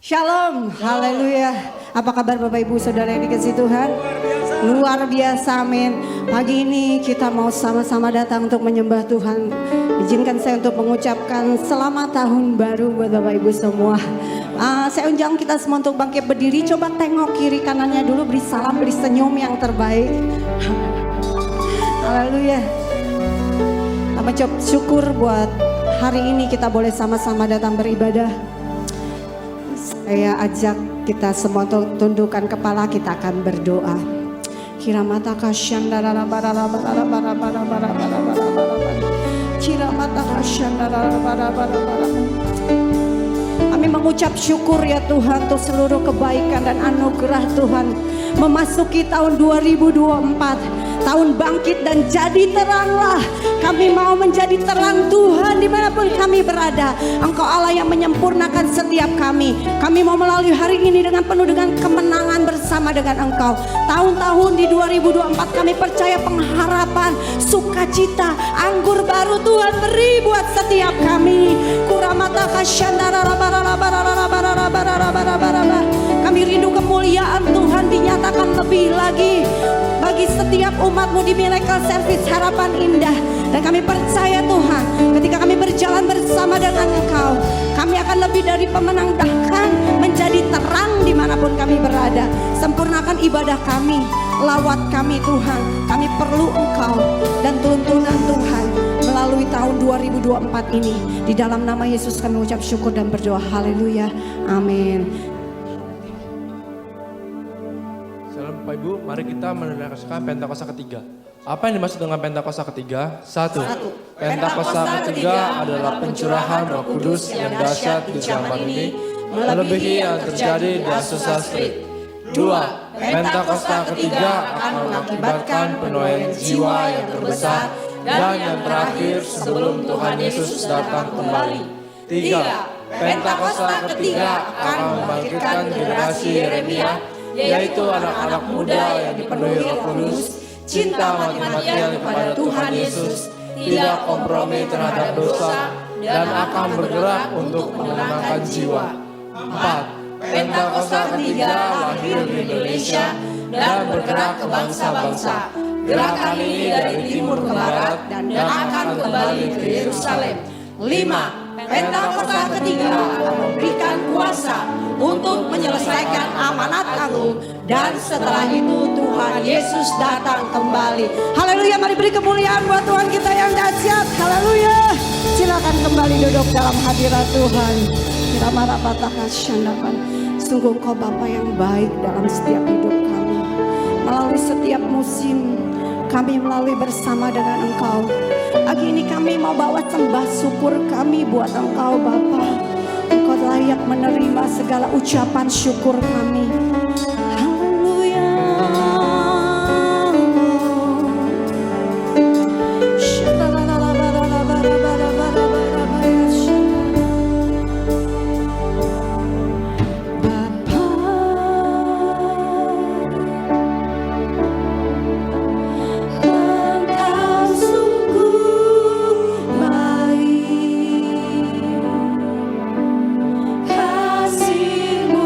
Shalom, haleluya. Apa kabar Bapak Ibu Saudara yang dikasihi Tuhan? Luar biasa, amin. Pagi ini kita mau sama-sama datang untuk menyembah Tuhan. Izinkan saya untuk mengucapkan selamat tahun baru buat Bapak Ibu semua. Saya undang kita semua untuk bangkit berdiri. Coba tengok kiri kanannya dulu, beri salam, beri senyum yang terbaik. Haleluya. Mengucap syukur buat hari ini kita boleh sama-sama datang beribadah. Saya ajak kita semua untuk tundukkan kepala, kita akan berdoa. Kiramata kasyandara barara barara barara barara barara barara. Kiramata kasyandara barara barara. Kami mengucap syukur ya Tuhan untuk seluruh kebaikan dan anugerah Tuhan. Memasuki tahun 2024. Tahun bangkit dan jadi teranglah. Kami mau menjadi terang Tuhan dimanapun kami berada. Engkau Allah yang menyempurnakan setiap kami. Kami mau melalui hari ini dengan penuh dengan kemenangan bersama dengan Engkau. Tahun-tahun di 2024 kami percaya pengharapan, sukacita, anggur baru Tuhan beri buat setiap kami. Kuramata kasyandara barara barara barara barara barara. Kami rindu kemuliaan Tuhan dinyatakan lebih lagi bagi setiap umat-Mu di Miracle Service Harapan Indah. Dan kami percaya Tuhan, ketika kami berjalan bersama dengan Engkau, kami akan lebih dari pemenang, bahkan menjadi terang dimanapun kami berada. Sempurnakan ibadah kami, lawat kami Tuhan. Kami perlu Engkau dan tuntunan Tuhan melalui tahun 2024 ini. Di dalam nama Yesus kami ucap syukur dan berdoa. Haleluya, amin. Bapak Ibu, mari kita mendengarkan Pentakosta ketiga. Apa yang dimaksud dengan Pentakosta ketiga? Satu, Pentakosta ketiga adalah pencurahan Roh Kudus yang dahsyat di zaman ini, melebihi yang terjadi di Azusa Street. Dua, Pentakosta ketiga akan mengakibatkan penuaian jiwa yang terbesar dan yang terakhir sebelum Tuhan Yesus datang kembali. Tiga, Pentakosta ketiga akan membangkitkan generasi Yeremia, yaitu anak-anak muda yang dipenuhi Roh Kudus, cinta mati-matian kepada Tuhan Yesus, tidak kompromi terhadap dosa, dan akan bergerak untuk memenangkan jiwa. 4. Pentakosta ketiga lahir di Indonesia dan bergerak ke bangsa-bangsa. Gerakan ini dari timur ke barat dan akan kembali ke Yerusalem. 5. Pentakosta ketiga akan memberikan kuasa untuk menyelesaikan amanat agung, dan setelah itu Tuhan Yesus datang kembali. Haleluya, mari beri kemuliaan buat Tuhan kita yang dahsyat. Haleluya. Silakan kembali duduk dalam hadirat Tuhan. Sungguh Engkau Bapa yang baik dalam setiap hidup kami. Melalui setiap musim kami melalui bersama dengan Engkau. Pagi ini kami mau bawa sembah syukur kami buat Engkau Bapa. Engkau layak menerima segala ucapan syukur kami. Haleluya. Kasih-Mu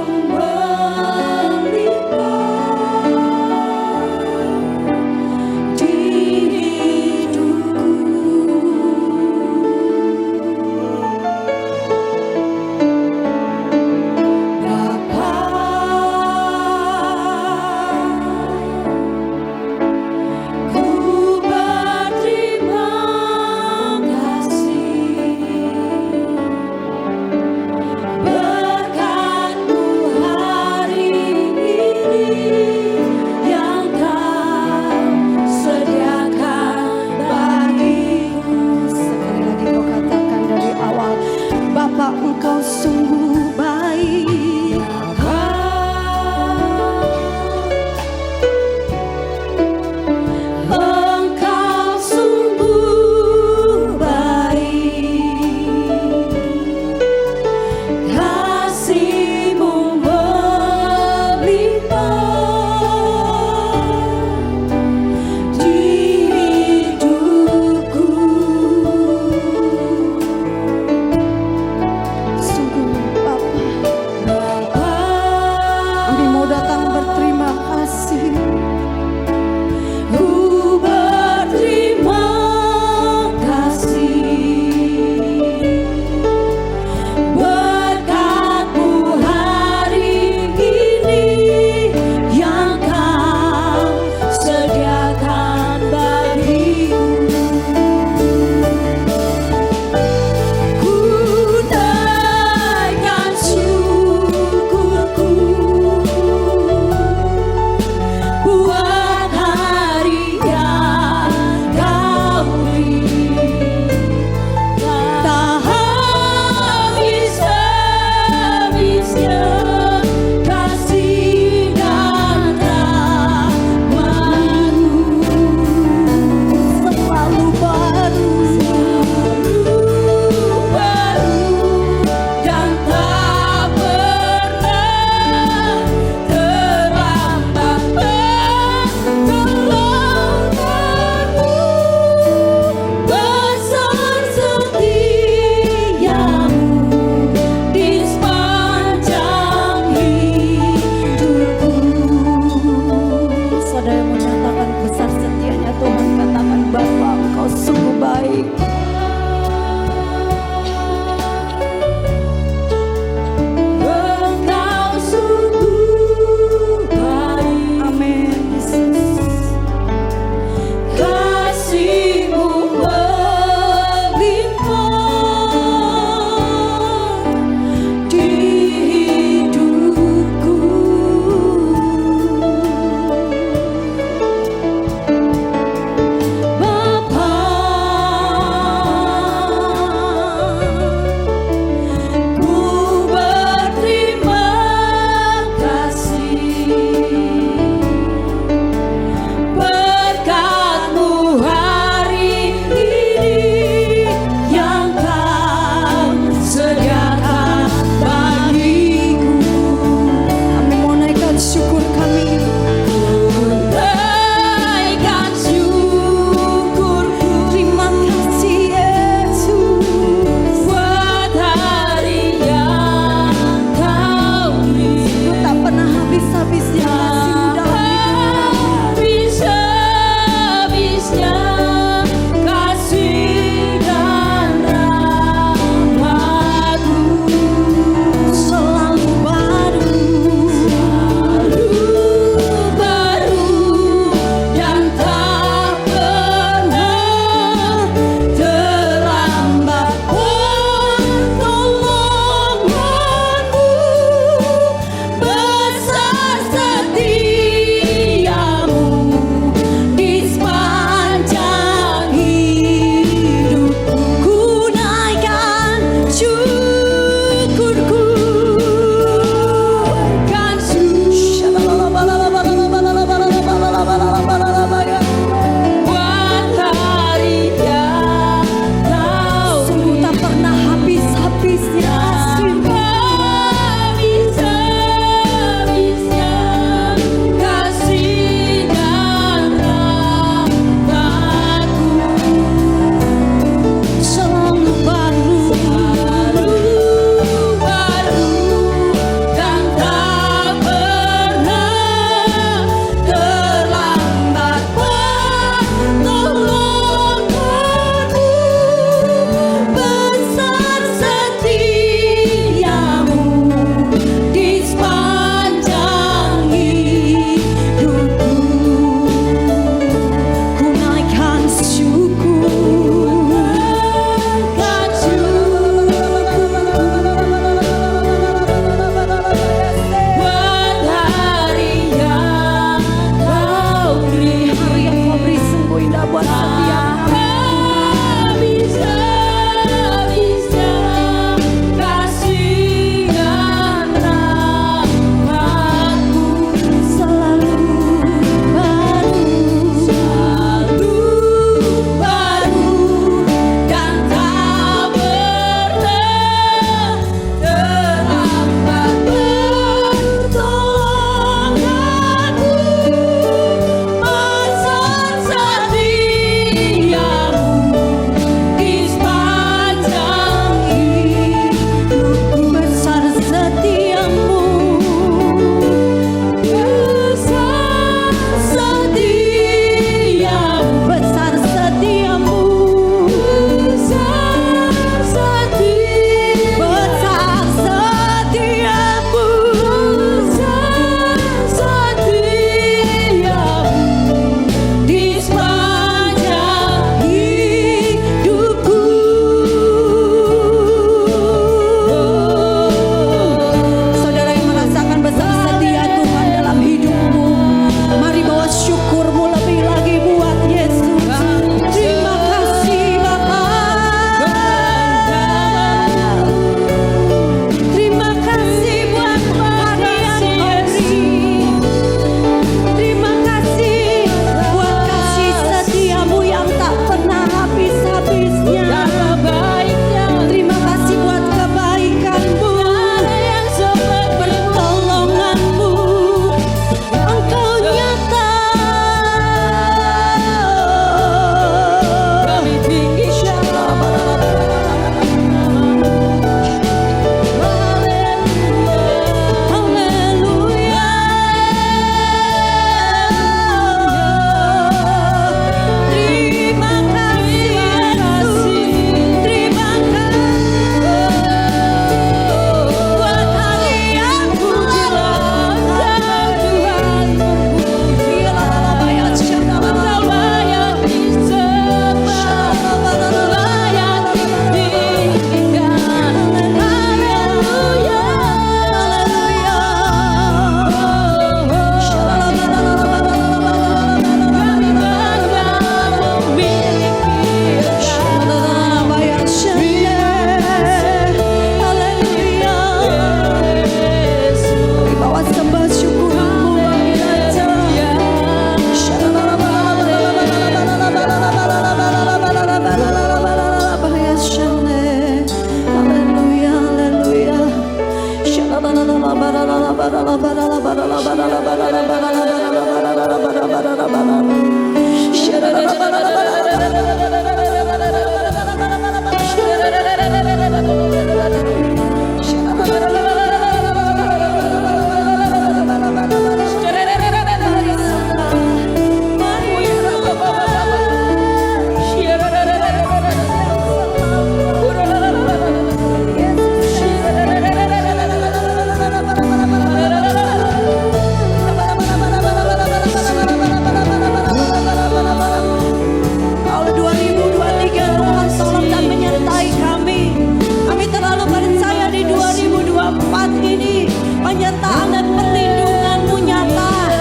Penyertaan dan perlindungan-Mu nyata,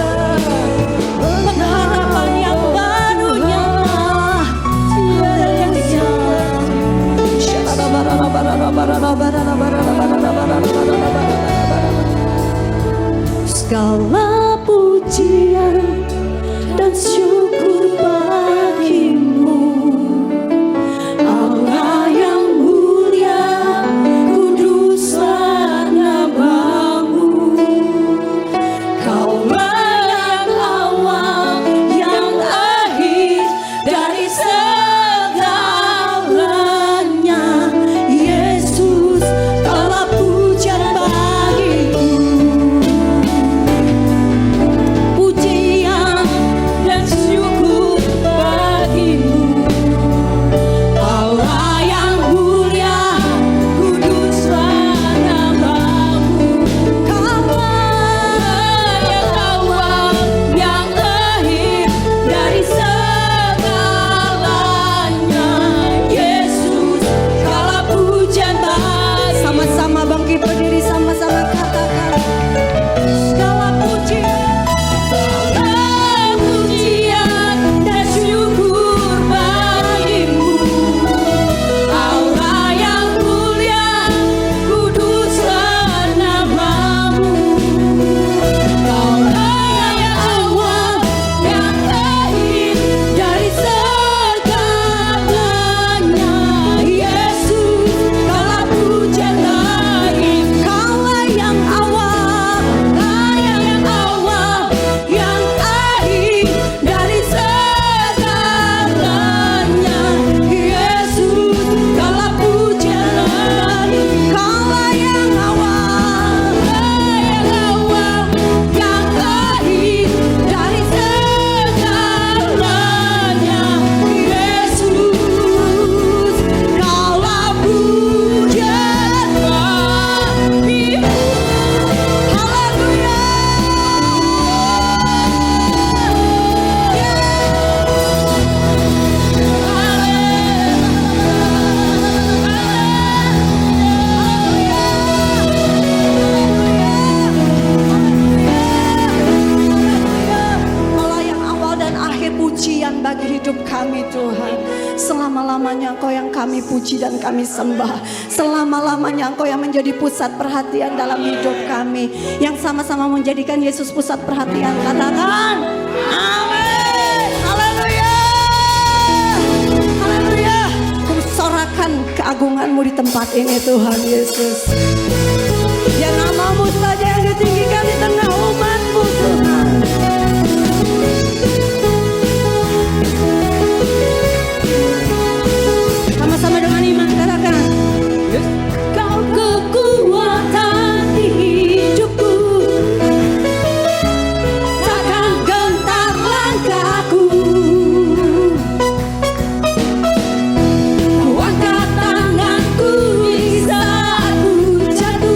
pengharapan yang baru nyata. Segala pujian dan syukur bagi-Mu, Allah yang mulia, kuduslah nama-Mu. Kaulah yang awal, yang akhir dari segalanya. Yesus, Kaulah pujian bagiku. Pujian dan syukur bagi-Mu, Allah yang mulia, kuduslah nama-Mu. Kaulah yang awal, yang akhir dari segalanya. Yesus, Kaulah pujian bagi. Sama-sama bangkit berdiri, sama-sama katakan segala pujian, segala pujian dan syukur bagi-Mu, Allah yang mulia, kuduslah nama-Mu. Kaulah yang awal, yang akhir dari segalanya. Yesus, Kaulah pujian bagi. Kaulah yang awal, yang awal, yang akhir dari segalanya. Yesus, Kaulah pujian bagi. Kaulah yang awal, yang akhir dari segalanya. Yesus, Kaulah pujian bagi. Haleluya. Allah yang awal dan akhir pujian bagi hidup kami Tuhan. Selama-lamanya Engkau yang kami puji dan kami sembah. Selama-lamanya Engkau yang menjadi pusat perhatian dalam hidup kami. Yang sama-sama menjadikan Yesus pusat perhatian. Katakan amin. Haleluya. Haleluya. Kusorakan keagungan-Mu di tempat ini Tuhan Yesus. Ya nama-Mu saja yang ditinggikan di tengah umat-Mu Tuhan. Sama-sama dengan iman katakan Kau kekuatan di hidupku, takkan gentar langkahku. Ku angkat tanganku di saat ku jatuh.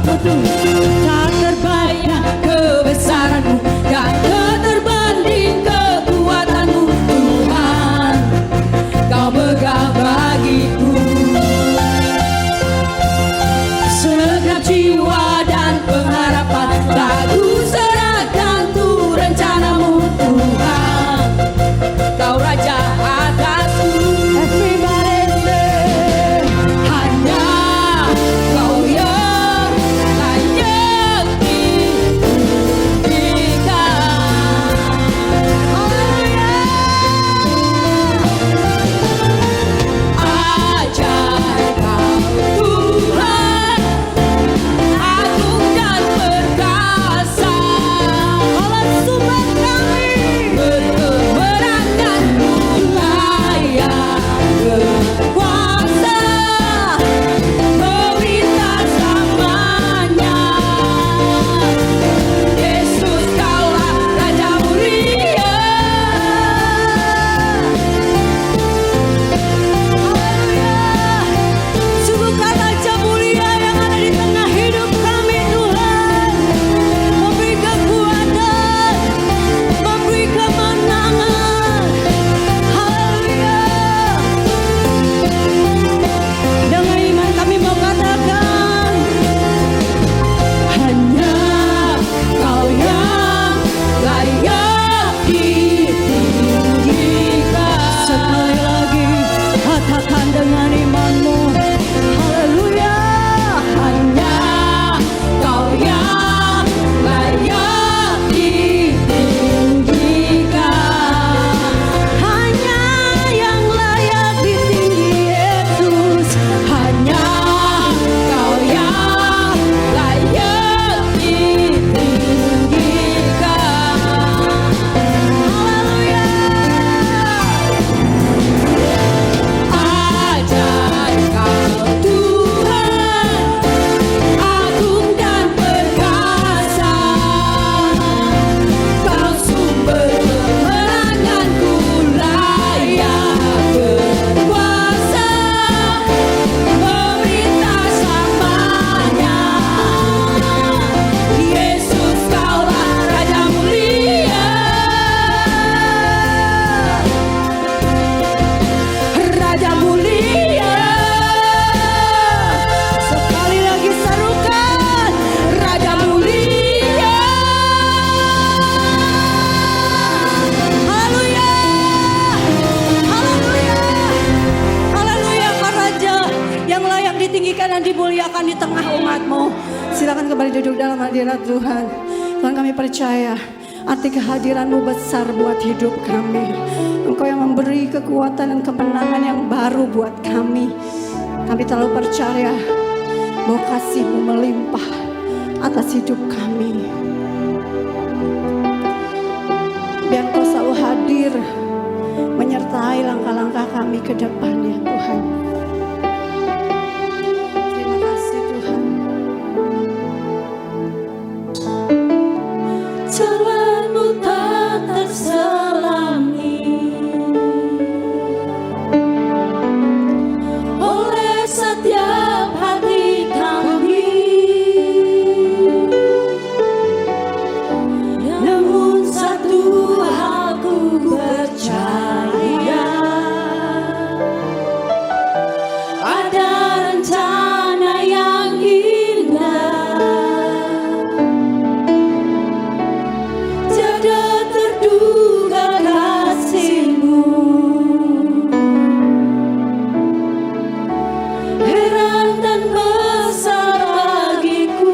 rahmatmu tak terbayang kebesaranmu, tak terbanding kekuatanmu Tuhan, kau megah bagiku. Segenap jiwa dan pengharapan tak ku serahkan untuk rencanamu Tuhan, kau raja atasku. Everybody say, hanya kau yang layak dipujikan. Ajaib kau Tuhan, agung dan perkasa. Sumber kami berkemenangan-Mu layak berkuasa, memerintah selamanya. Yesus kaulah Raja mulia. Sungguh Kau Raja mulia yang ada di tengah hidup kami Tuhan, memberi kekuatan, memberi kemenangan. Haleluya. Dengan iman kami mau katakan, hanya Kau yang layak ditinggikan. Sekali lagi katakan dengan imanmu, haleluya. Hanya Kau yang layak ditinggikan, hanya yang layak ditinggi Yesus, hanya Kau yang layak ditinggikan. Haleluya. Ajaib Kau Tuhan, agung dan perkasa. Kau sumber kemenanganku, layak berkuasa, memerintah selamanya. Yesus kaulah Raja mulia. Raja mulia. Sekali lagi serukan, Raja mulia. Haleluya. Haleluya. Haleluya. Kau Raja yang layak ditinggikan dan dimuliakan di tengah umat-Mu. Silakan kembali duduk dalam hadirat Tuhan. Tuhan, kami percaya arti kehadiran-Mu besar buat hidup kami. Engkau yang memberi kekuatan dan kemenangan yang baru buat kami. Kami terlalu percaya bahwa kasih-Mu melimpah atas hidup kami. Biar Kau selalu hadir menyertai langkah-langkah kami ke depan ya Tuhan. Terima kasih Tuhan. Jalan-Mu tak terselangi oleh setiap hati kami. Namun satu hal ku percaya, ada rencana yang indah. Tiada terduga kasih-Mu, heran dan besar bagiku.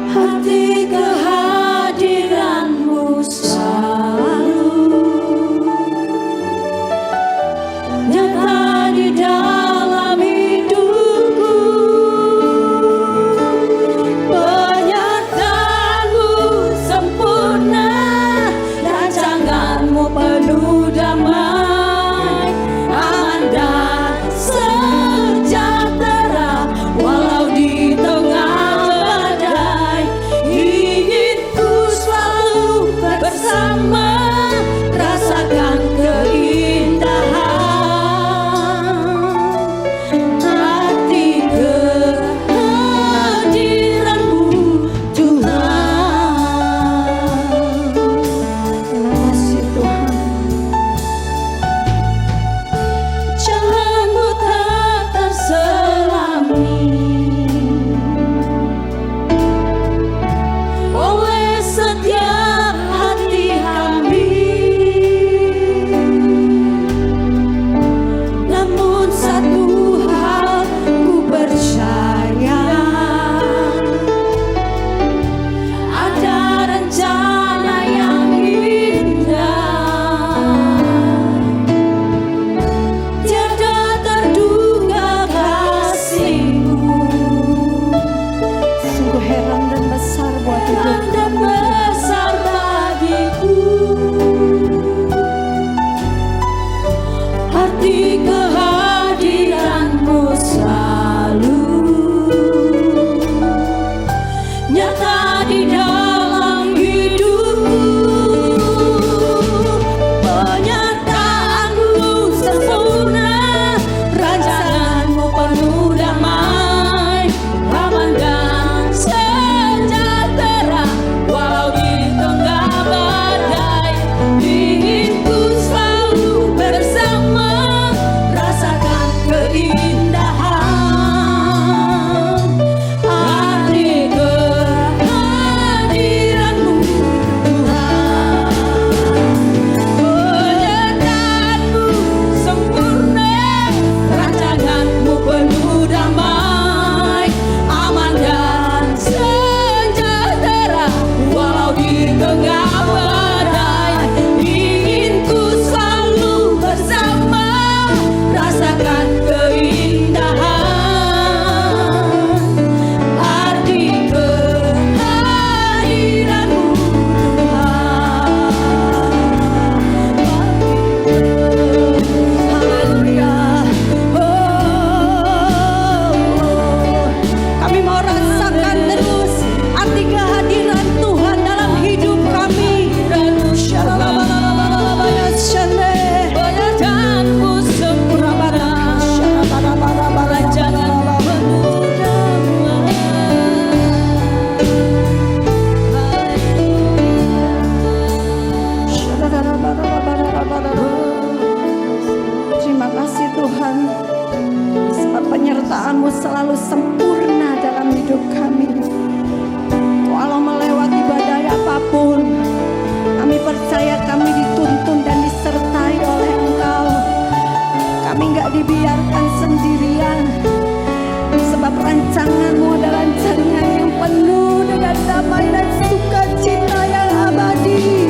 Hati kehadiran-Mu selalu nyata di dalam hidupku. Penyertaan-Mu sempurna, rancangan-Mu penuh damai, aman dan sejahtera walau di tengah badai. Ingin ku selalu bersama, rasakan keindahan. penyertaan-Mu selalu sempurna dalam hidup kami. Walau melewati badai apapun, kami percaya kami dituntun dan disertai oleh Engkau. Kami gak dibiarkan sendirian, sebab rancangan-Mu adalah rancangan yang penuh dengan damai dan sukacita yang abadi.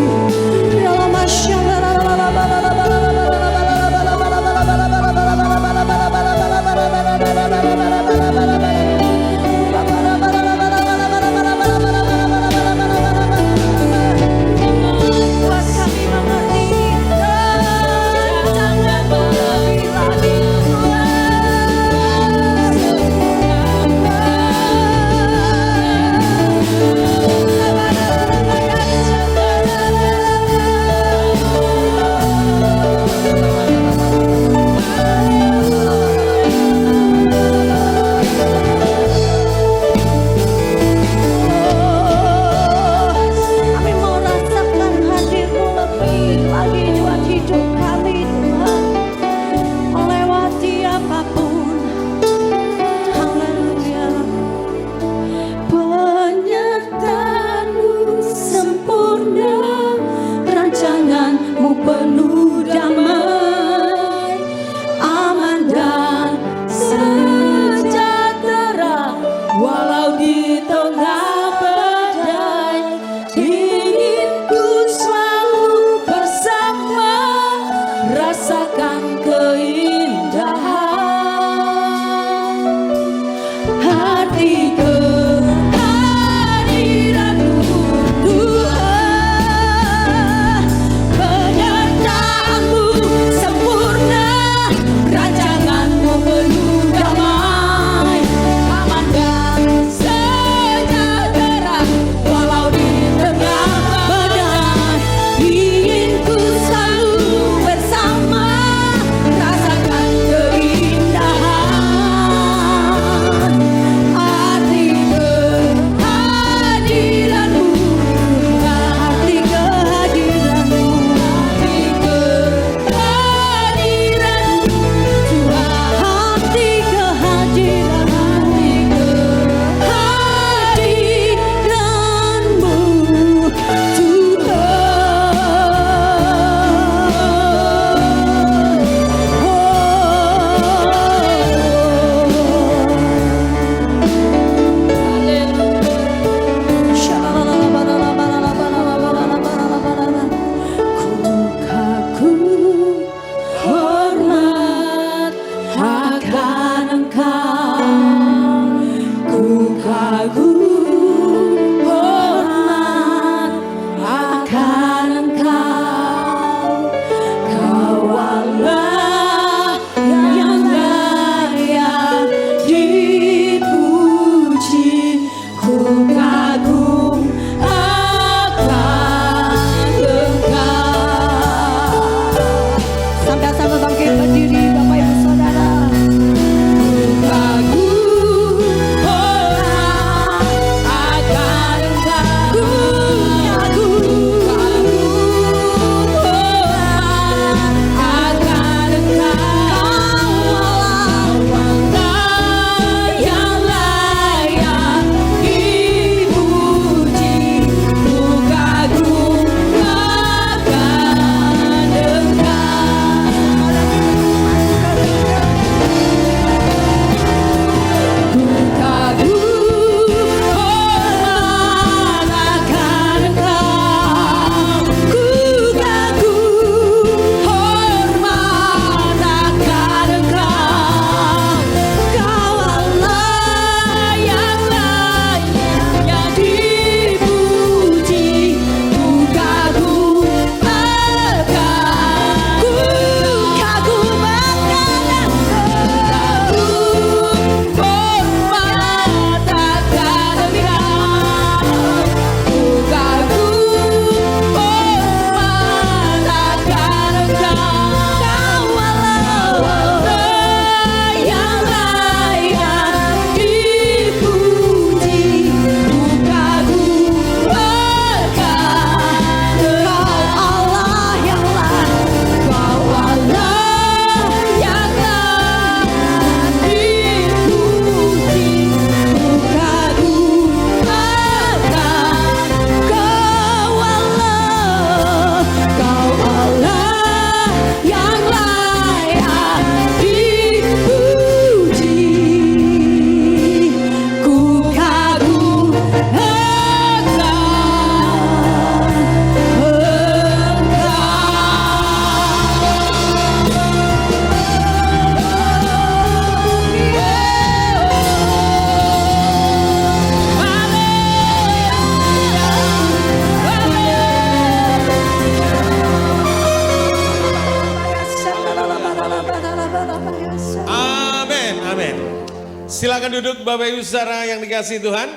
Silakan duduk Bapak Ibu Saudara yang dikasihi Tuhan.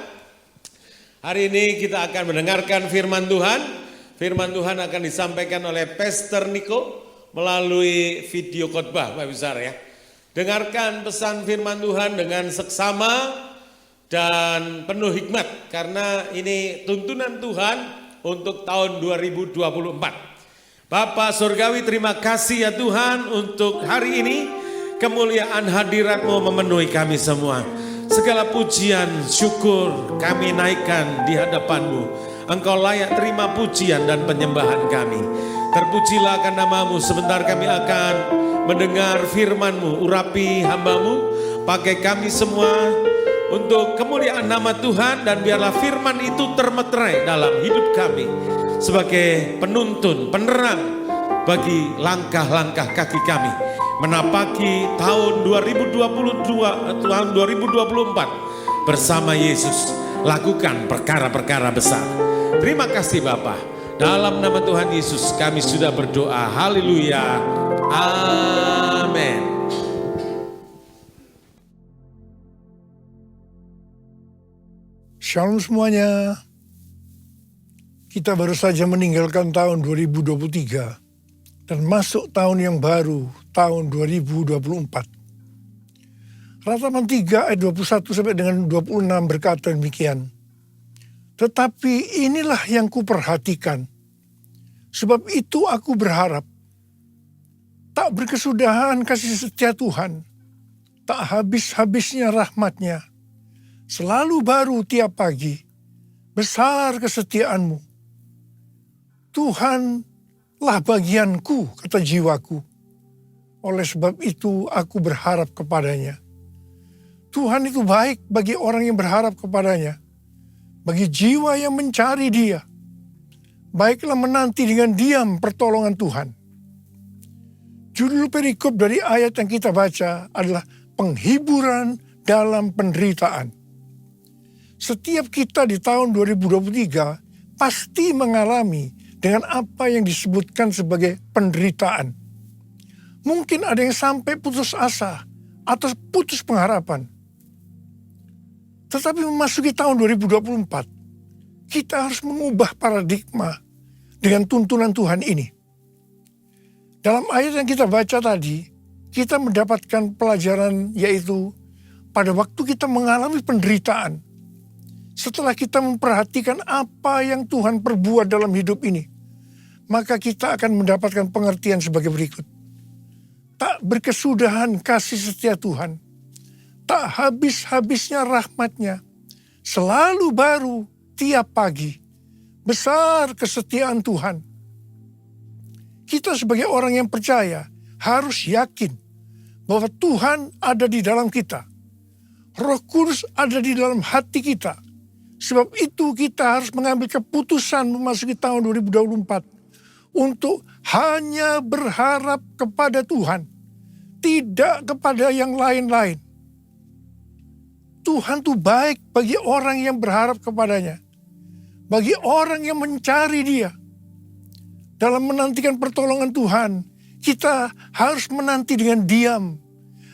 Hari ini kita akan mendengarkan firman Tuhan. Firman Tuhan akan disampaikan oleh Pastor Niko melalui video khotbah Bapak Ibu Saudara ya. Dengarkan pesan firman Tuhan dengan seksama dan penuh hikmat. Karena ini tuntunan Tuhan untuk tahun 2024. Bapak Surgawi, terima kasih ya Tuhan untuk hari ini. Kemuliaan hadirat-Mu memenuhi kami semua. Segala pujian, syukur kami naikkan di hadapan-Mu. Engkau layak terima pujian dan penyembahan kami. Terpujilah akan nama-Mu. Sebentar kami akan mendengar firman-Mu. Urapi hamba-Mu, pakai kami semua untuk kemuliaan nama Tuhan. Dan biarlah firman itu termeterai dalam hidup kami. Sebagai penuntun, penerang bagi langkah-langkah kaki kami. Menapaki tahun 2022, tahun 2024 bersama Yesus. Lakukan perkara-perkara besar. Terima kasih Bapa. Dalam nama Tuhan Yesus kami sudah berdoa. Haleluya. Amin. Shalom semuanya. Kita baru saja meninggalkan tahun 2023 dan masuk tahun yang baru, tahun 2024. Rataman 3 ayat 21 sampai dengan 26 berkata demikian. Tetapi inilah yang kuperhatikan, sebab itu aku berharap. Tak berkesudahan kasih setia Tuhan, tak habis-habisnya rahmat-Nya. Selalu baru tiap pagi, besar kesetiaan-Mu. Tuhanlah bagianku, kata jiwaku. Oleh sebab itu aku berharap kepadanya. Tuhan itu baik bagi orang yang berharap kepadanya. Bagi jiwa yang mencari Dia. Baiklah menanti dengan diam pertolongan Tuhan. Judul perikop dari ayat yang kita baca adalah penghiburan dalam penderitaan. Setiap kita di tahun 2023 pasti mengalami dengan apa yang disebutkan sebagai penderitaan. Mungkin ada yang sampai putus asa atau putus pengharapan. Tetapi memasuki tahun 2024, kita harus mengubah paradigma dengan tuntunan Tuhan ini. Dalam ayat yang kita baca tadi, kita mendapatkan pelajaran yaitu pada waktu kita mengalami penderitaan, setelah kita memperhatikan apa yang Tuhan perbuat dalam hidup ini, maka kita akan mendapatkan pengertian sebagai berikut. Tak berkesudahan kasih setia Tuhan, tak habis-habisnya rahmat-Nya, selalu baru tiap pagi, besar kesetiaan Tuhan. Kita sebagai orang yang percaya harus yakin bahwa Tuhan ada di dalam kita. Roh Kudus ada di dalam hati kita. Sebab itu kita harus mengambil keputusan memasuki tahun 2024 untuk hanya berharap kepada Tuhan, tidak kepada yang lain-lain. Tuhan itu baik bagi orang yang berharap kepadanya, bagi orang yang mencari Dia. Dalam menantikan pertolongan Tuhan, kita harus menanti dengan diam,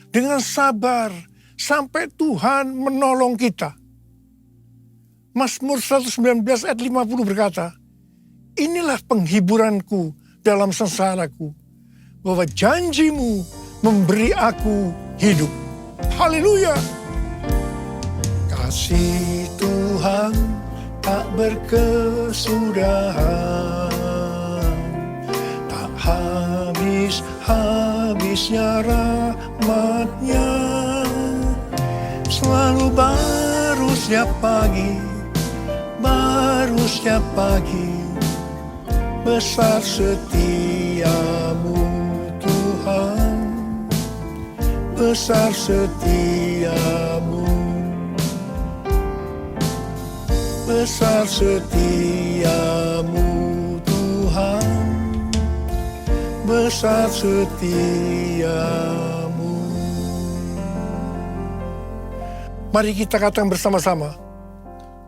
dengan sabar, sampai Tuhan menolong kita. Mazmur 119 ayat 50 berkata, inilah penghiburanku dalam sengsaraku, bahwa janji-Mu memberi aku hidup. Haleluya. Kasih Tuhan tak berkesudahan, tak habis-habisnya rahmat-Nya, selalu baru setiap pagi, baru setiap pagi, besar setiamu Tuhan, besar setiamu, besar setiamu Tuhan, besar setiamu. Mari kita katakan bersama-sama,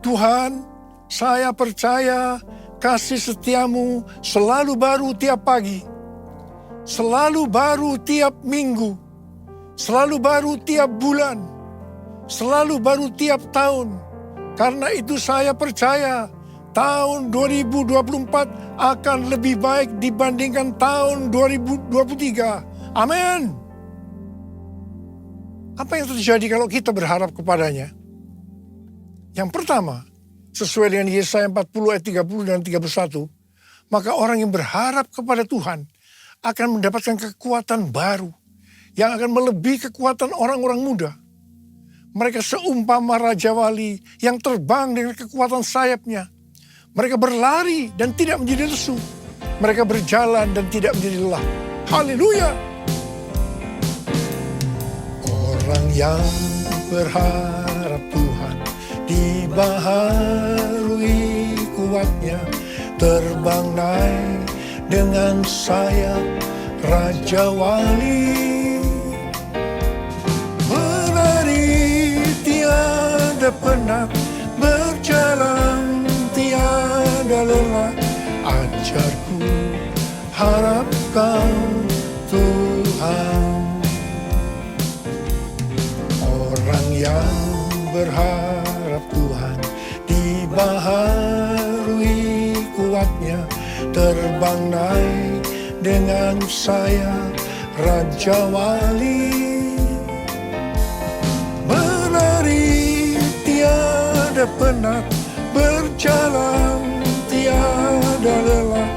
Tuhan, saya percaya kasih setiamu selalu baru tiap pagi, selalu baru tiap minggu, selalu baru tiap bulan, selalu baru tiap tahun. Karena itu saya percaya tahun 2024 akan lebih baik dibandingkan tahun 2023. Amin. Apa yang terjadi kalau kita berharap kepadanya? Yang pertama, sesuai dengan Yesaya 40 ayat 30 dan 31, maka orang yang berharap kepada Tuhan akan mendapatkan kekuatan baru yang akan melebihi kekuatan orang-orang muda. Mereka seumpama Raja Wali yang terbang dengan kekuatan sayapnya. Mereka berlari dan tidak menjadi lesu. Mereka berjalan dan tidak menjadi lelah. Haleluya! Orang yang berharap Tuhan dibaharui kuatnya, terbang naik dengan sayap Raja Wali. Berlari tiada penat, berjalan tiada lelah. Ajarku harap kau Tuhan. Orang yang berharap Tuhan dibaharui kuatnya, terbang naik dengan sayap Raja Wali. Berlari tiada penat, berjalan tiada lelah.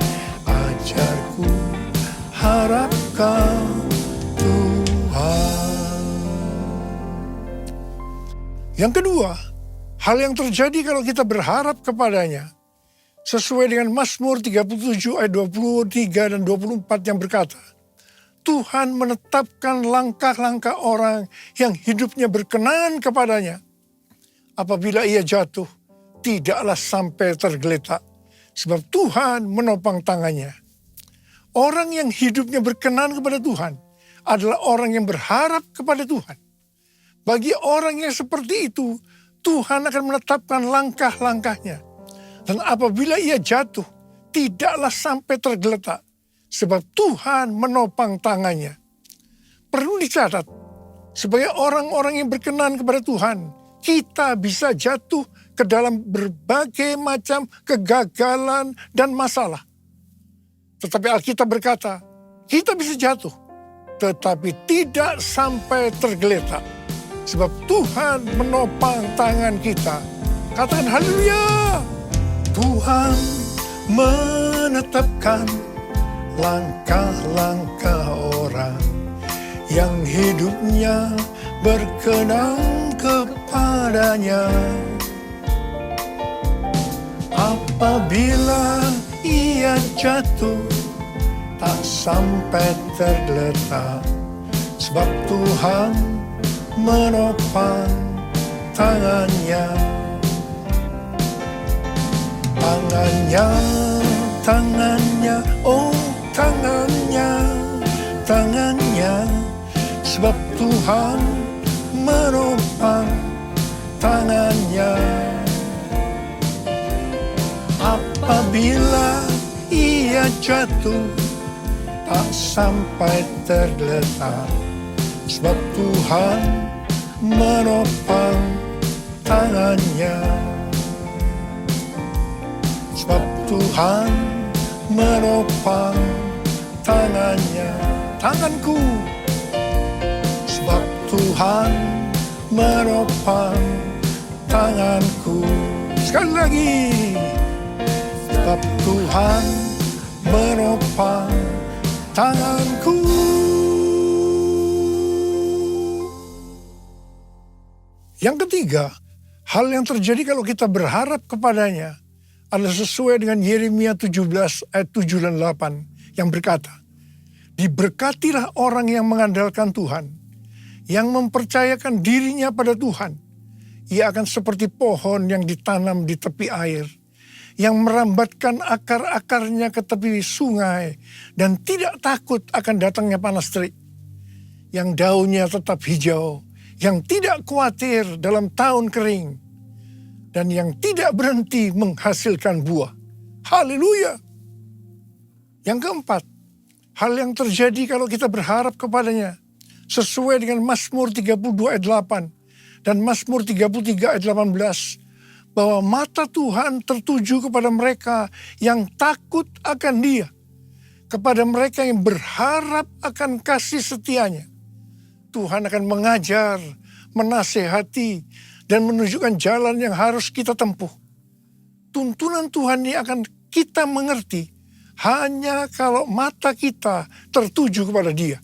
Ajarku harap kau Tuhan. Yang kedua, hal yang terjadi kalau kita berharap kepadanya, sesuai dengan Mazmur 37 ayat 23 dan 24 yang berkata, Tuhan menetapkan langkah-langkah orang yang hidupnya berkenan kepadanya. Apabila ia jatuh, tidaklah sampai tergeletak, sebab Tuhan menopang tangannya. Orang yang hidupnya berkenan kepada Tuhan adalah orang yang berharap kepada Tuhan. Bagi orang yang seperti itu, Tuhan akan menetapkan langkah-langkahnya. Dan apabila ia jatuh, tidaklah sampai tergeletak, sebab Tuhan menopang tangannya. Perlu dicatat, sebagai orang-orang yang berkenan kepada Tuhan, kita bisa jatuh ke dalam berbagai macam kegagalan dan masalah. Tetapi Alkitab berkata, kita bisa jatuh, tetapi tidak sampai tergeletak. Sebab Tuhan menopang tangan kita. Katakan haleluya. Tuhan menetapkan langkah-langkah orang yang hidupnya berkenan kepadanya. Apabila ia jatuh, tak sampai tergeletak, sebab Tuhan menopang tangannya. Tangannya, tangannya, oh tangannya, tangannya, sebab Tuhan menopang tangannya. Apabila ia jatuh, tak sampai tergeletak, sebab Tuhan menopang tangannya. Sebab Tuhan menopang tangannya. Tanganku. Sebab Tuhan menopang tanganku. Sekali lagi. Sebab Tuhan menopang tanganku. Yang ketiga, hal yang terjadi kalau kita berharap kepadanya adalah sesuai dengan Yeremia 17 ayat 7 dan 8 yang berkata, diberkatilah orang yang mengandalkan Tuhan, yang mempercayakan dirinya pada Tuhan. Ia akan seperti pohon yang ditanam di tepi air, yang merambatkan akar-akarnya ke tepi sungai dan tidak takut akan datangnya panas terik, yang daunnya tetap hijau, yang tidak khawatir dalam tahun kering, dan yang tidak berhenti menghasilkan buah. Haleluya. Yang keempat, hal yang terjadi kalau kita berharap kepadanya, sesuai dengan Mazmur 32 ayat 8, dan Mazmur 33 ayat 18 bahwa mata Tuhan tertuju kepada mereka yang takut akan Dia, kepada mereka yang berharap akan kasih setianya. Tuhan akan mengajar, menasehati, dan menunjukkan jalan yang harus kita tempuh. Tuntunan Tuhan ini akan kita mengerti hanya kalau mata kita tertuju kepada Dia.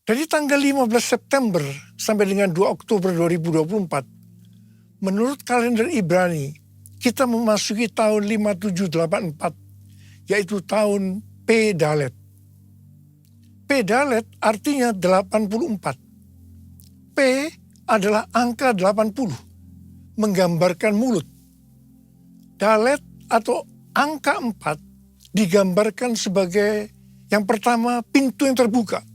Dari tanggal 15 September sampai dengan 2 Oktober 2024, menurut kalender Ibrani, kita memasuki tahun 5784, yaitu tahun P Dalet. P Dalet artinya 84. P adalah angka 80, menggambarkan mulut. Dalet atau angka 4 digambarkan sebagai yang pertama pintu yang terbuka.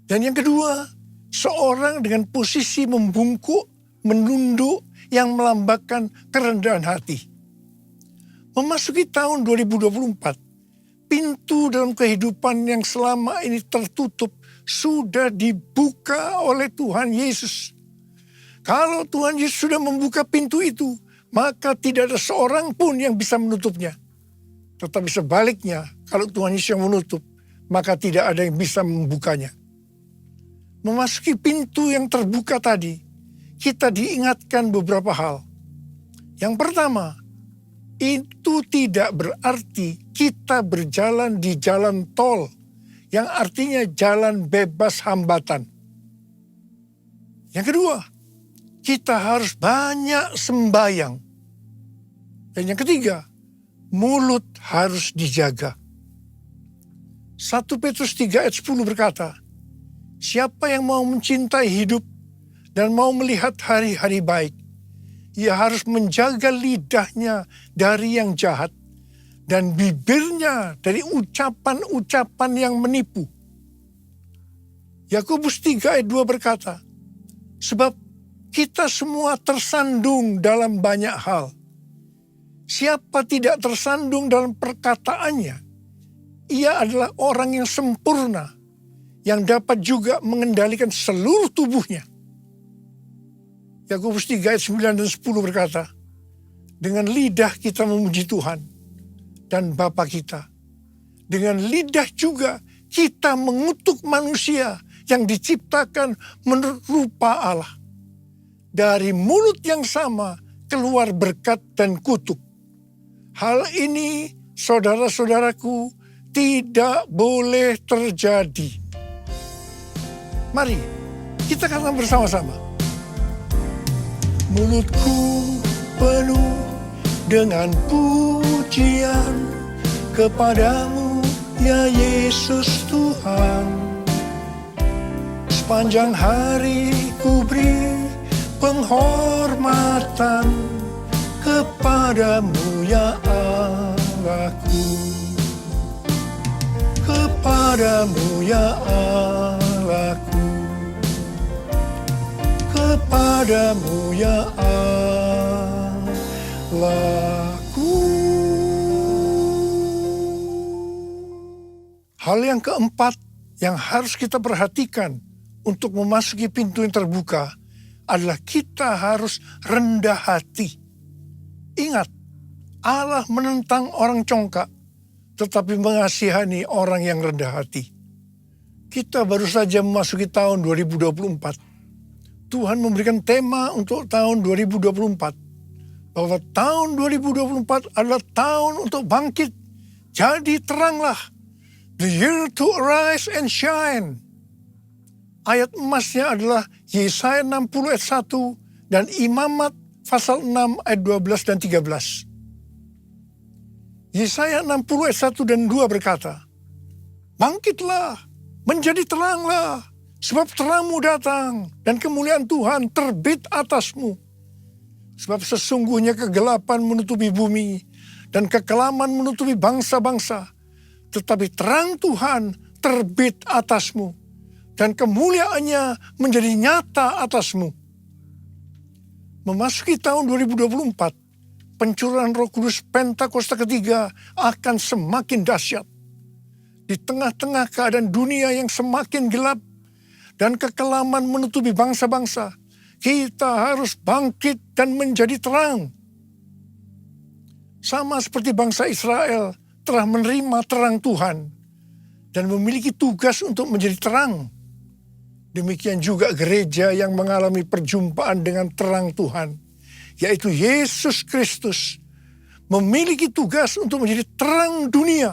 Dan yang kedua, seorang dengan posisi membungkuk, menunduk yang melambangkan kerendahan hati. Memasuki tahun 2024, pintu dalam kehidupan yang selama ini tertutup sudah dibuka oleh Tuhan Yesus. Kalau Tuhan Yesus sudah membuka pintu itu, maka tidak ada seorang pun yang bisa menutupnya. Tetapi sebaliknya, kalau Tuhan Yesus yang menutup, maka tidak ada yang bisa membukanya. Memasuki pintu yang terbuka tadi, kita diingatkan beberapa hal. Yang pertama, itu tidak berarti kita berjalan di jalan tol, yang artinya jalan bebas hambatan. Yang kedua, kita harus banyak sembahyang. Dan yang ketiga, mulut harus dijaga. 1 Petrus 3 ayat 10 berkata, siapa yang mau mencintai hidup dan mau melihat hari-hari baik, ia harus menjaga lidahnya dari yang jahat dan bibirnya dari ucapan-ucapan yang menipu. Yakobus 3 ayat 2 berkata, sebab kita semua tersandung dalam banyak hal. Siapa tidak tersandung dalam perkataannya, ia adalah orang yang sempurna, yang dapat juga mengendalikan seluruh tubuhnya. Yakobus 3 ayat 9 dan 10 berkata, dengan lidah kita memuji Tuhan dan Bapa kita. Dengan lidah juga kita mengutuk manusia yang diciptakan menurut rupa Allah. Dari mulut yang sama keluar berkat dan kutuk. Hal ini, saudara-saudaraku, tidak boleh terjadi. Mari kita katakan bersama-sama. Mulutku penuh dengan pujian kepadamu, ya Yesus Tuhan. Sepanjang hari ku beri penghormatan kepadamu, ya Allahku. Kepadamu, ya Allahku. Kepadamu, ya Allahku. Hal yang keempat yang harus kita perhatikan untuk memasuki pintu yang terbuka adalah kita harus rendah hati. Ingat, Allah menentang orang congkak, tetapi mengasihani orang yang rendah hati. Kita baru saja memasuki tahun 2024. Tuhan memberikan tema untuk tahun 2024. Bahwa tahun 2024 adalah tahun untuk bangkit. Jadi teranglah. The year to arise and shine. Ayat emasnya adalah Yesaya 60 ayat 1 dan Imamat pasal 6 ayat 12 dan 13. Yesaya 60 ayat 1 dan 2 berkata, bangkitlah, menjadi teranglah, sebab terangmu datang dan kemuliaan Tuhan terbit atasmu. Sebab sesungguhnya kegelapan menutupi bumi dan kekelaman menutupi bangsa-bangsa. Tetapi terang Tuhan terbit atasmu dan kemuliaannya menjadi nyata atasmu. Memasuki tahun 2024, pencurahan Roh Kudus Pentakosta ketiga akan semakin dahsyat. Di tengah-tengah keadaan dunia yang semakin gelap dan kekelaman menutupi bangsa-bangsa, kita harus bangkit dan menjadi terang. Sama seperti bangsa Israel telah menerima terang Tuhan dan memiliki tugas untuk menjadi terang. Demikian juga gereja yang mengalami perjumpaan dengan terang Tuhan, yaitu Yesus Kristus, memiliki tugas untuk menjadi terang dunia,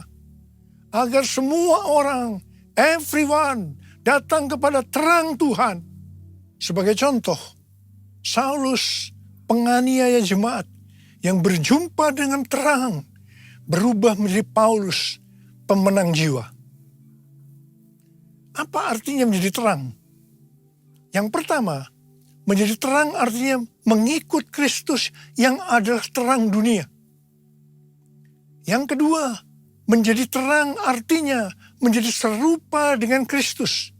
agar semua orang, everyone, datang kepada terang Tuhan. Sebagai contoh, Saulus, penganiaya jemaat yang berjumpa dengan terang, berubah menjadi Paulus, pemenang jiwa. Apa artinya menjadi terang? Yang pertama, menjadi terang artinya mengikut Kristus yang adalah terang dunia. Yang kedua, menjadi terang artinya menjadi serupa dengan Kristus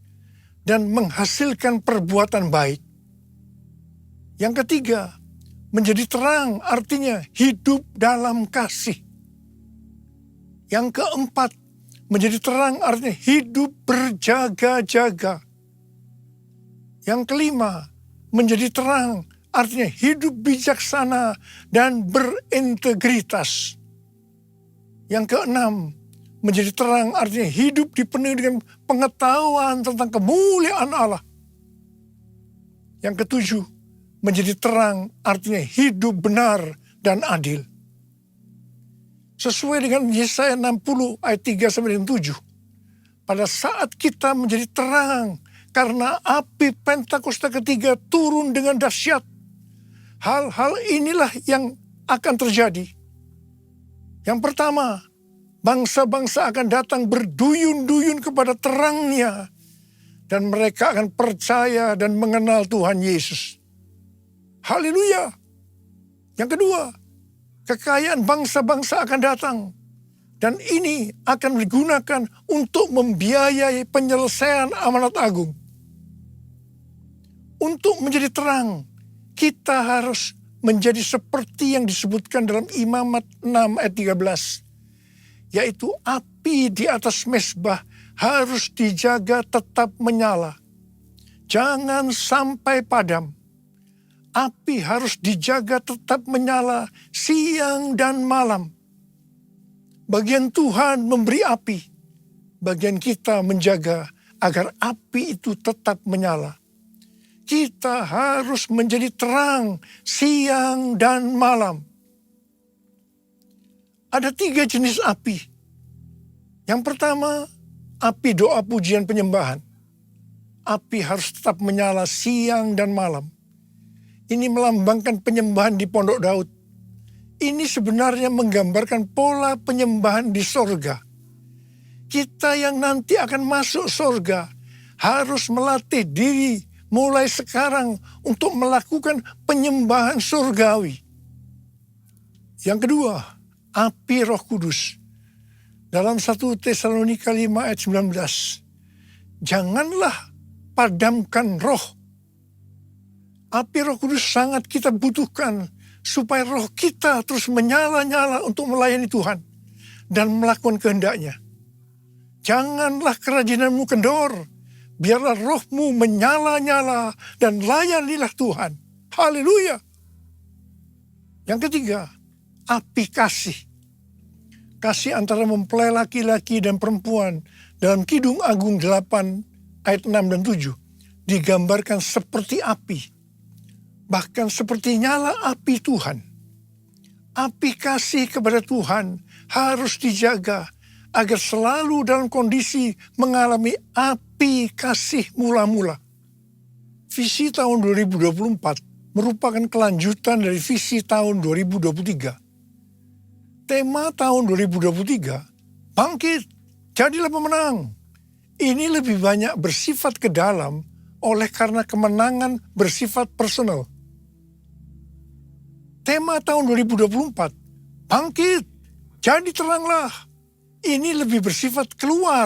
dan menghasilkan perbuatan baik. Yang ketiga, menjadi terang artinya hidup dalam kasih. Yang keempat, menjadi terang artinya hidup berjaga-jaga. Yang kelima, menjadi terang artinya hidup bijaksana dan berintegritas. Yang keenam, menjadi terang artinya hidup dipenuhi dengan pengetahuan tentang kemuliaan Allah. Yang ketujuh, menjadi terang artinya hidup benar dan adil. Sesuai dengan Yesaya 60 ayat 3-7. Pada saat kita menjadi terang karena api Pentakosta ketiga turun dengan dahsyat, hal-hal inilah yang akan terjadi. Yang pertama, bangsa-bangsa akan datang berduyun-duyun kepada terangnya, dan mereka akan percaya dan mengenal Tuhan Yesus. Haleluya. Yang kedua, kekayaan bangsa-bangsa akan datang, dan ini akan digunakan untuk membiayai penyelesaian amanat agung. Untuk menjadi terang, kita harus menjadi seperti yang disebutkan dalam Imamat 6 ayat 13. Yaitu api di atas mezbah harus dijaga tetap menyala. Jangan sampai padam. Api harus dijaga tetap menyala siang dan malam. Bagian Tuhan memberi api. Bagian kita menjaga agar api itu tetap menyala. Kita harus menjadi terang siang dan malam. Ada 3 jenis api. Yang pertama, api doa pujian penyembahan. Api harus tetap menyala siang dan malam. Ini melambangkan penyembahan di Pondok Daud. Ini sebenarnya menggambarkan pola penyembahan di sorga. Kita yang nanti akan masuk sorga harus melatih diri mulai sekarang untuk melakukan penyembahan surgawi. Yang kedua, api Roh Kudus. Dalam 1 Tesalonika 5 ayat 19. Janganlah padamkan roh. Api Roh Kudus sangat kita butuhkan supaya roh kita terus menyala-nyala untuk melayani Tuhan dan melakukan kehendak-Nya. Janganlah kerajinanmu kendor. Biarlah rohmu menyala-nyala dan layanilah Tuhan. Haleluya. Yang ketiga, api kasih. Kasih antara mempelai laki-laki dan perempuan dalam Kidung Agung 8 ayat 6 dan 7 digambarkan seperti api. Bahkan seperti nyala api Tuhan. Api kasih kepada Tuhan harus dijaga agar selalu dalam kondisi mengalami api kasih mula-mula. Visi tahun 2024 merupakan kelanjutan dari visi tahun 2023. Tema tahun 2023, bangkit, jadilah pemenang. Ini lebih banyak bersifat ke dalam oleh karena kemenangan bersifat personal. Tema tahun 2024, bangkit, jadi teranglah. Ini lebih bersifat keluar,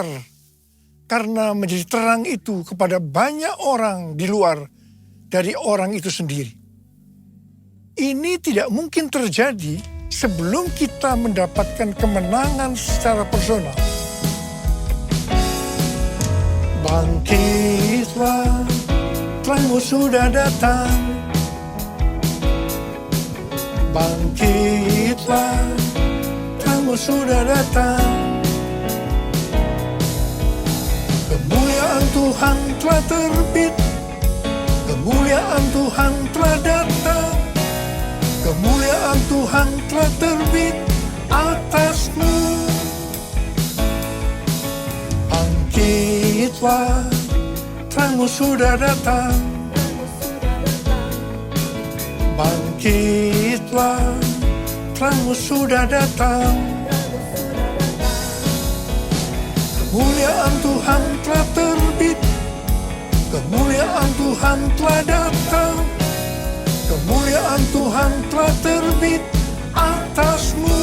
karena menjadi terang itu kepada banyak orang di luar dari orang itu sendiri. Ini tidak mungkin terjadi sebelum kita mendapatkan kemenangan secara personal. Bangkit Bangkitlah, terangmu sudah datang. Bangkitlah, terangmu sudah datang. Kemuliaan Tuhan telah terbit, kemuliaan Tuhan telah datang. Kemuliaan Tuhan telah terbit atasmu. Bangkitlah, terangmu sudah datang. Bangkitlah, terangmu sudah datang. Kemuliaan Tuhan telah terbit, kemuliaan Tuhan telah datang. Kemuliaan Tuhan telah terbit atasmu,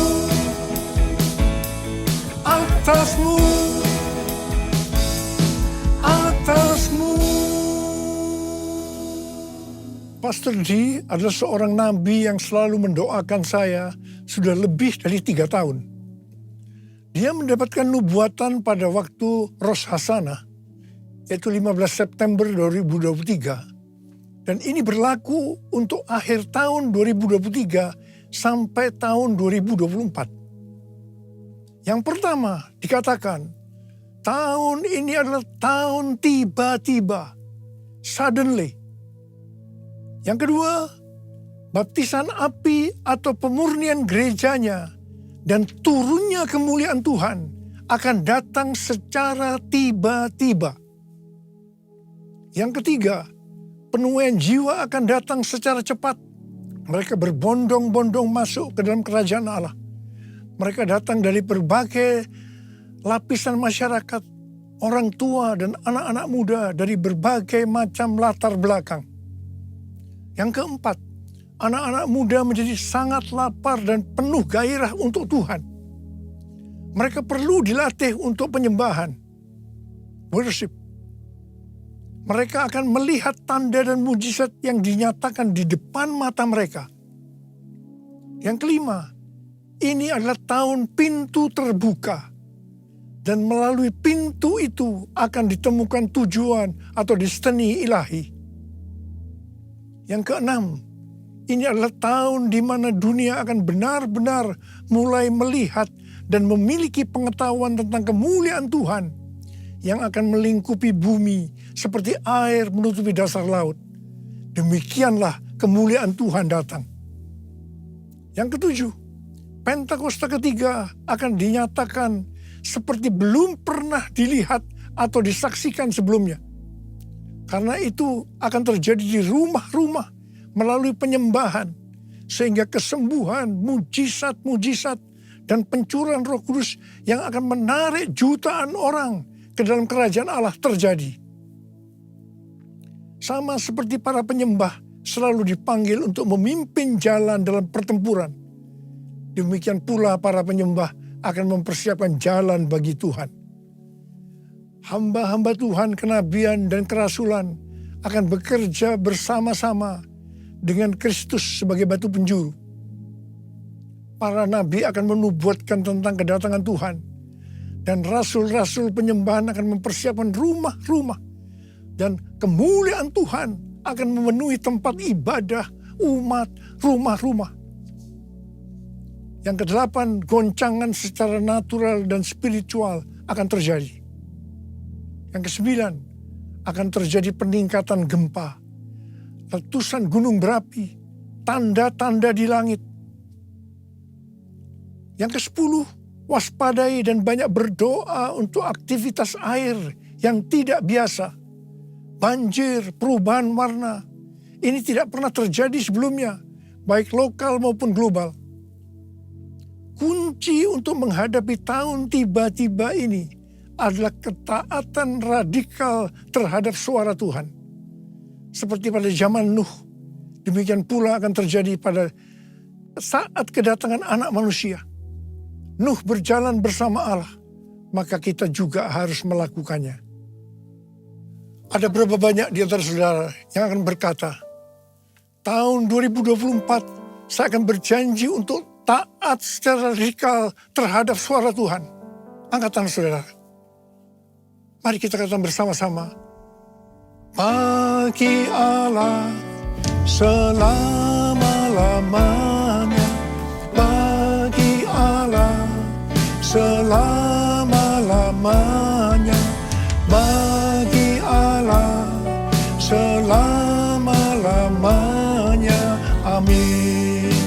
atasmu, atasmu. Pastor D adalah seorang nabi yang selalu mendoakan saya sudah lebih dari 3 tahun. Dia mendapatkan nubuatan pada waktu Rosh Hashanah, yaitu 15 September 2023. Dan ini berlaku untuk akhir tahun 2023 sampai tahun 2024. Yang pertama dikatakan, tahun ini adalah tahun tiba-tiba, suddenly. Yang kedua, baptisan api atau pemurnian gerejanya dan turunnya kemuliaan Tuhan akan datang secara tiba-tiba. Yang ketiga, penuaian jiwa akan datang secara cepat. Mereka berbondong-bondong masuk ke dalam kerajaan Allah. Mereka datang dari berbagai lapisan masyarakat, orang tua dan anak-anak muda dari berbagai macam latar belakang. Yang keempat, anak-anak muda menjadi sangat lapar dan penuh gairah untuk Tuhan. Mereka perlu dilatih untuk penyembahan, worship. Mereka akan melihat tanda dan mujizat yang dinyatakan di depan mata mereka. Yang kelima, ini adalah tahun pintu terbuka. Dan melalui pintu itu akan ditemukan tujuan atau destiny ilahi. Yang keenam, ini adalah tahun di mana dunia akan benar-benar mulai melihat dan memiliki pengetahuan tentang kemuliaan Tuhan yang akan melingkupi bumi seperti air menutupi dasar laut. Demikianlah kemuliaan Tuhan datang. Yang ketujuh, Pentakosta ketiga akan dinyatakan seperti belum pernah dilihat atau disaksikan sebelumnya. Karena itu akan terjadi di rumah-rumah melalui penyembahan, sehingga kesembuhan, mujizat-mujizat, dan pencurahan Roh Kudus yang akan menarik jutaan orang ke dalam kerajaan Allah terjadi. Sama seperti para penyembah selalu dipanggil untuk memimpin jalan dalam pertempuran. Demikian pula para penyembah akan mempersiapkan jalan bagi Tuhan. Hamba-hamba Tuhan, kenabian dan kerasulan akan bekerja bersama-sama dengan Kristus sebagai batu penjuru. Para nabi akan menubuatkan tentang kedatangan Tuhan. Dan rasul-rasul penyembahan akan mempersiapkan rumah-rumah. Dan kemuliaan Tuhan akan memenuhi tempat ibadah, umat, rumah-rumah. Yang kedelapan, goncangan secara natural dan spiritual akan terjadi. Yang kesembilan, akan terjadi peningkatan gempa, letusan gunung berapi, tanda-tanda di langit. Yang kesepuluh, waspadai dan banyak berdoa untuk aktivitas air yang tidak biasa. Banjir, perubahan warna. Ini tidak pernah terjadi sebelumnya, baik lokal maupun global. Kunci untuk menghadapi tahun tiba-tiba ini adalah ketaatan radikal terhadap suara Tuhan. Seperti pada zaman Nuh, demikian pula akan terjadi pada saat kedatangan anak manusia. Nuh berjalan bersama Allah, maka kita juga harus melakukannya. Ada berapa banyak di antara saudara yang akan berkata, tahun 2024 saya akan berjanji untuk taat secara radikal terhadap suara Tuhan. Angkat tangan saudara. Mari kita katakan bersama-sama. bagi Allah selama-lamanya, bagi Allah selama-lamanya, bagi Allah selama-lamanya. Amin.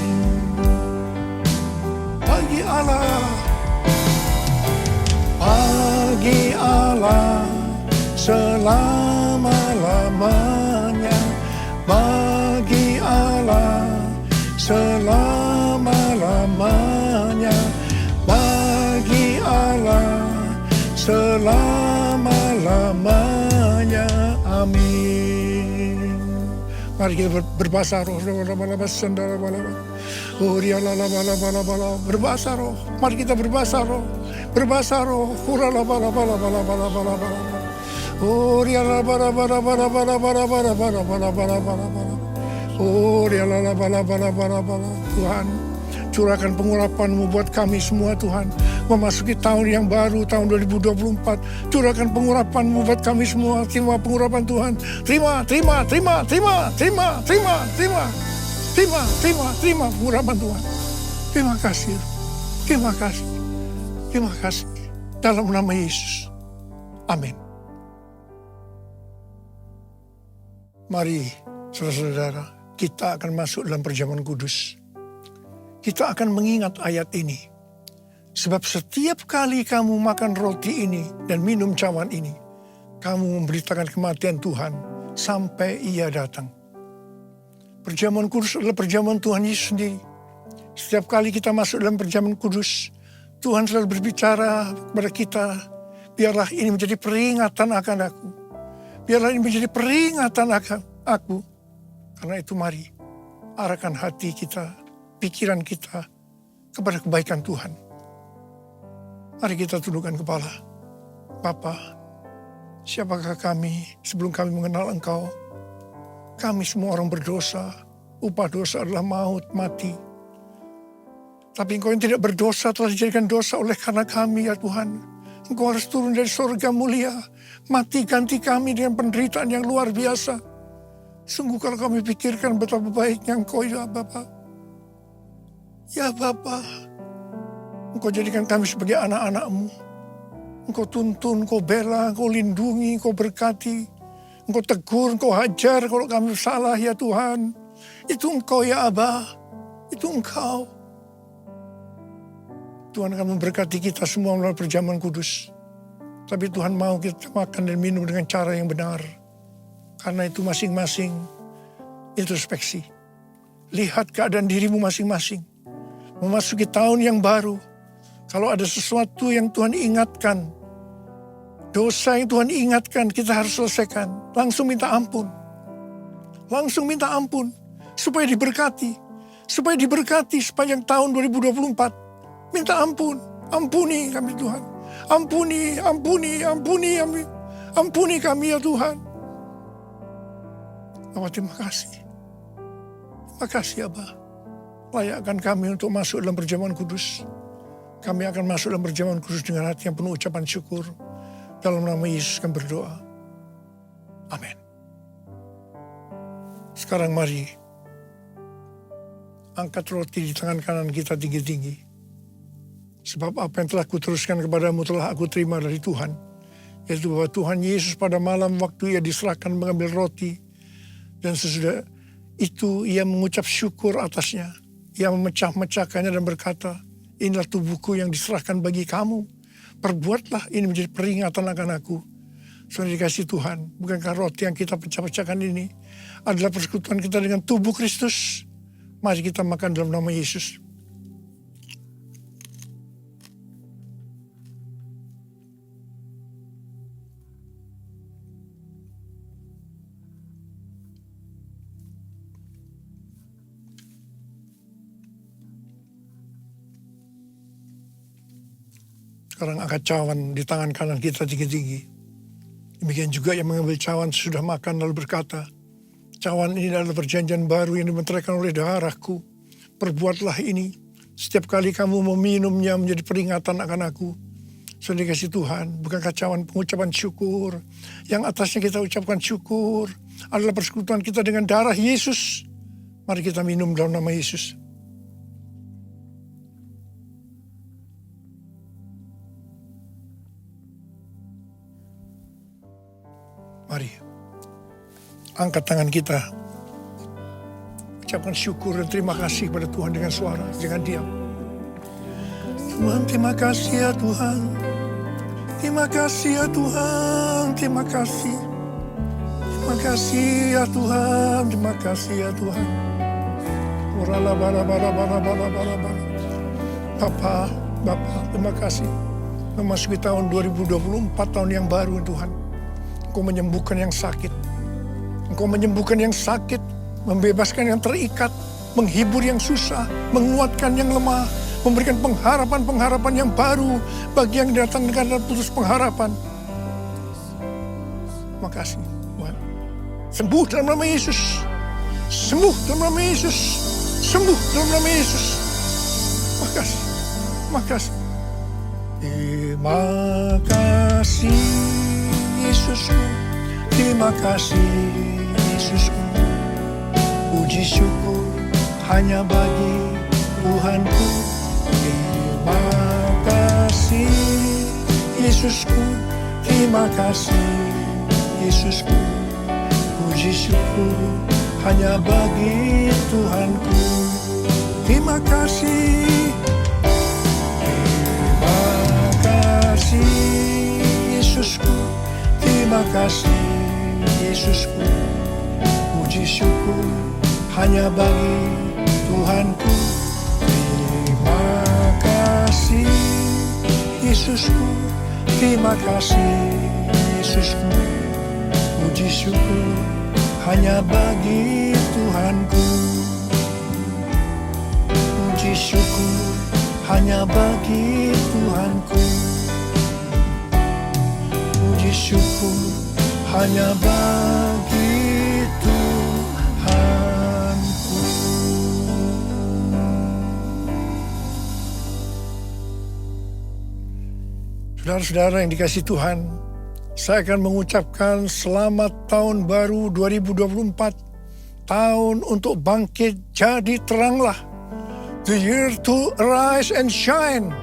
Bagi Allah, bagi Allah selama-lamanya, bagi Allah selama-lamanya, bagi Allah selama-lamanya. Amin. Mari kita berbahasa roh. Berbahasa roh. Mari kita berbahasa roh. Berbahasa roh. Tuhan, curahkan pengurapan-Mu buat kami semua Tuhan. Memasuki tahun yang baru, tahun 2024. Curahkan pengurapan-Mu buat kami semua. Terima pengurapan Tuhan. Terima pengurapan Tuhan. Terima kasih. Terima kasih. Terima kasih. Dalam nama Yesus. Amin. Mari, saudara-saudara, kita akan masuk dalam perjamuan kudus. Kita akan mengingat ayat ini. Sebab setiap kali kamu makan roti ini dan minum cawan ini, kamu memberitakan kematian Tuhan sampai Ia datang. Perjamuan kudus adalah perjamuan Tuhan Yesus sendiri. Setiap kali kita masuk dalam perjamuan kudus, Tuhan selalu berbicara kepada kita, biarlah ini menjadi peringatan akan aku. Biarlah ini menjadi peringatan akan aku. Karena itu mari, arahkan hati kita, pikiran kita kepada kebaikan Tuhan. Mari kita tundukkan kepala. Bapa, siapakah kami sebelum kami mengenal Engkau? Kami semua orang berdosa. Upah dosa adalah maut, mati. Tapi Engkau yang tidak berdosa telah dijadikan dosa oleh karena kami, ya Tuhan. Engkau harus turun dari surga mulia. Mati ganti kami dengan penderitaan yang luar biasa. Sungguh kalau kami pikirkan betapa baiknya Engkau, ya Bapa. Ya Bapa, Engkau jadikan kami sebagai anak-anak-Mu. Engkau tuntun, Engkau bela, Engkau lindungi, Engkau berkati. Engkau tegur, Engkau hajar kalau kami salah, ya Tuhan. Itu Engkau, ya Abah. Itu Engkau. Tuhan akan memberkati kita semua melalui perjamuan kudus. Tapi Tuhan mau kita makan dan minum dengan cara yang benar. Karena itu masing-masing introspeksi. Lihat keadaan dirimu masing-masing. Memasuki tahun yang baru. Kalau ada sesuatu yang Tuhan ingatkan, dosa yang Tuhan ingatkan, kita harus selesaikan. Langsung minta ampun. Langsung minta ampun. Supaya diberkati. Supaya diberkati sepanjang tahun 2024. Minta ampun. Ampuni kami Tuhan. Ampuni kami ya Tuhan. Bapa, terima kasih. Terima kasih Abah. Layakkan kami untuk masuk dalam perjamuan kudus. Kami akan masuk dalam perjamuan kudus dengan hati yang penuh ucapan syukur. Dalam nama Yesus kami berdoa. Amin. Sekarang mari angkat roti di tangan kanan kita tinggi-tinggi. Sebab apa yang telah kuteruskan kepadamu telah aku terima dari Tuhan. Yaitu bahwa Tuhan Yesus pada malam waktu Ia diserahkan mengambil roti. Dan sesudah itu Ia mengucap syukur atasnya. Ia memecah-mecahkannya dan berkata, inilah tubuhku yang diserahkan bagi kamu. Perbuatlah ini menjadi peringatan akan aku. Saudara dikasih Tuhan, bukankah roti yang kita pecah-pecahkan ini adalah persekutuan kita dengan tubuh Kristus? Mari kita makan dalam nama Yesus. Sekarang angkat cawan di tangan kanan kita tinggi-tinggi. Demikian juga yang mengambil cawan sudah makan lalu berkata, cawan ini adalah perjanjian baru yang dimeteraikan oleh darahku. Perbuatlah ini. Setiap kali kamu meminumnya menjadi peringatan akan aku. Saudara dikasih Tuhan, bukan kacauan pengucapan syukur. Yang atasnya kita ucapkan syukur adalah persekutuan kita dengan darah Yesus. Mari kita minum dalam nama Yesus. Mari, angkat tangan kita. Ucapkan syukur dan terima kasih kepada Tuhan dengan suara, dengan diam. Tuhan, terima kasih ya Tuhan. Terima kasih ya Tuhan, terima kasih. Terima kasih ya Tuhan, terima kasih ya Tuhan. Bapa, terima kasih. Memasuki tahun 2024, tahun yang baru Tuhan. Engkau menyembuhkan yang sakit. Engkau menyembuhkan yang sakit, membebaskan yang terikat, menghibur yang susah, menguatkan yang lemah, memberikan pengharapan-pengharapan yang baru bagi yang datang dengan putus pengharapan. Makasih Tuhan. Sembuh dalam nama Yesus. Sembuh dalam nama Yesus. Sembuh dalam nama Yesus. Makasih. Makasih. Terima kasih Yesusku. Terima kasih Yesusku. Puji syukur hanya bagi Tuhanku. Terima kasih Yesusku. Terima kasih Yesusku. Puji syukur hanya bagi Tuhanku. Terima kasih. Terima kasih Yesusku. Terima kasih Yesusku. Puji syukur hanya bagi Tuhanku. Terima kasih Yesusku. Terima kasih Yesusku. Puji syukur hanya bagi Tuhanku. Puji syukur hanya bagi Tuhanku. Puji syukur hanya bagi Tuhanku. Saudara-saudara yang dikasihi Tuhan, saya akan mengucapkan selamat tahun baru 2024. Tahun untuk bangkit jadi teranglah. The year to arise and shine.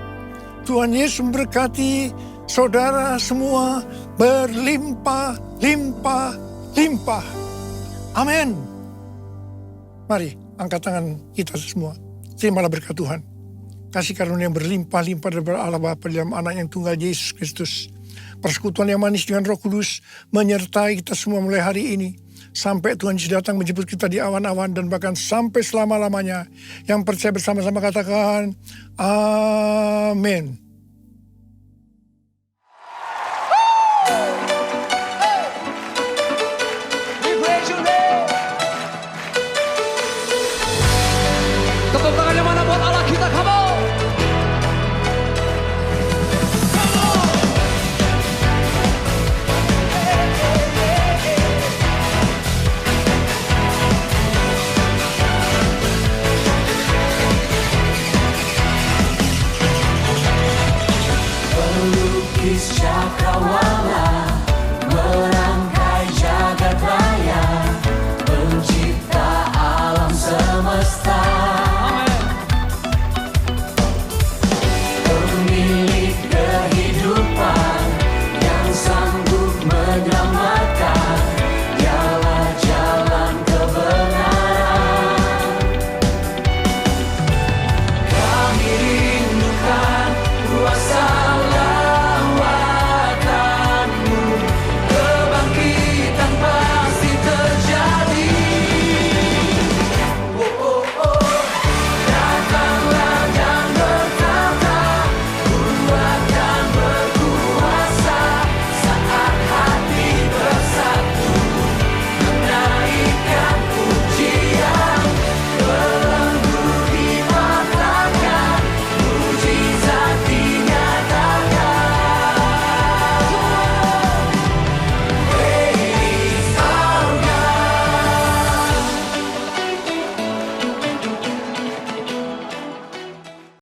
Tuhan Yesus memberkati saudara semua berlimpah, limpah, limpah. Amin. Mari angkat tangan kita semua. Terimalah berkat Tuhan. Kasih karunia yang berlimpah-limpah dari Allah Bapa dalam anak yang tunggal Yesus Kristus. Persekutuan yang manis dengan Roh Kudus menyertai kita semua mulai hari ini. Sampai Tuhan Yesus datang menjemput kita di awan-awan dan bahkan sampai selama-lamanya. Yang percaya bersama-sama katakan, amin.